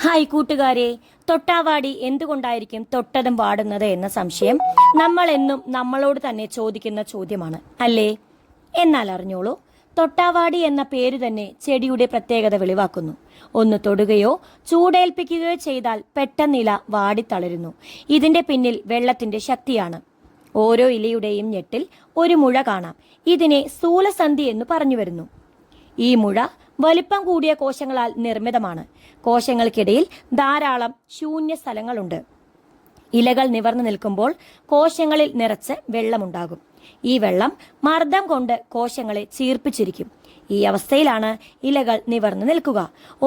Hi കൂട്ടുകാരെ, തൊട്ടാവാടി എന്തുകൊണ്ടായിരിക്കും തൊട്ടതും വാടുന്നത് എന്ന സംശയം നമ്മൾ എന്നും നമ്മളോട് തന്നെ ചോദിക്കുന്ന ചോദ്യമാണ് അല്ലേ? എന്നാൽ അറിഞ്ഞോളൂ, തൊട്ടാവാടി എന്ന പേര് തന്നെ ചെടിയുടെ പ്രത്യേകത വെളിവാക്കുന്നു. ഒന്ന് തൊടുകയോ ചൂടേൽപ്പിക്കുകയോ ചെയ്താൽ പെട്ടെന്നില വാടിത്തളരുന്നു. ഇതിന്റെ പിന്നിൽ വെള്ളത്തിന്റെ ശക്തിയാണ്. ഓരോ ഇലയുടെയും ഞെട്ടിൽ ഒരു മുഴ കാണാം. ഇതിനെ സ്ഥൂലസന്ധി എന്ന് പറഞ്ഞു വരുന്നു. ഈ മുഴ വലിപ്പം കൂടിയ കോശങ്ങളാൽ നിർമ്മിതമാണ്. കോശങ്ങൾക്കിടയിൽ ധാരാളം ശൂന്യ സ്ഥലങ്ങളുണ്ട്. ഇലകൾ നിവർന്നു നിൽക്കുമ്പോൾ കോശങ്ങളിൽ നിറച്ച് വെള്ളമുണ്ടാകും. ഈ വെള്ളം മർദ്ദം കൊണ്ട് കോശങ്ങളെ ചീർപ്പിച്ചിരിക്കും. ഈ അവസ്ഥയിലാണ് ഇലകൾ നിവർന്നു നിൽക്കുക.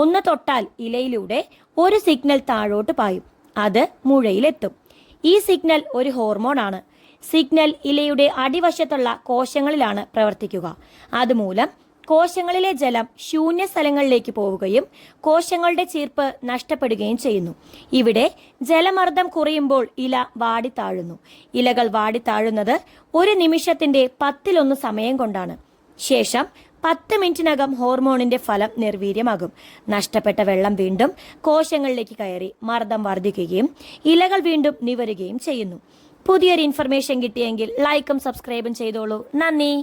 ഒന്ന് തൊട്ടാൽ ഇലയിലൂടെ ഒരു സിഗ്നൽ താഴോട്ട് പായും. അത് മുഴയിലെത്തും. ഈ സിഗ്നൽ ഒരു ഹോർമോണാണ്. സിഗ്നൽ ഇലയുടെ അടിവശത്തുള്ള കോശങ്ങളിലാണ് പ്രവർത്തിക്കുക. അതുമൂലം കോശങ്ങളിലെ ജലം ശൂന്യ സ്ഥലങ്ങളിലേക്ക് പോവുകയും കോശങ്ങളുടെ ചീർപ്പ് നഷ്ടപ്പെടുകയും ചെയ്യുന്നു. ഇവിടെ ജലമർദ്ദം കുറയുമ്പോൾ ഇല വാടിത്താഴുന്നു. ഇലകൾ വാടിത്താഴുന്നത് ഒരു നിമിഷത്തിന്റെ 10 സമയം കൊണ്ടാണ്. ശേഷം 10 മിനിറ്റിനകം ഹോർമോണിന്റെ ഫലം നിർവീര്യമാകും. നഷ്ടപ്പെട്ട വെള്ളം വീണ്ടും കോശങ്ങളിലേക്ക് കയറി മർദ്ദം വർദ്ധിക്കുകയും ഇലകൾ വീണ്ടും നിവരുകയും ചെയ്യുന്നു. പുതിയൊരു ഇൻഫർമേഷൻ കിട്ടിയെങ്കിൽ ലൈക്കും സബ്സ്ക്രൈബും ചെയ്തോളൂ. നന്ദി.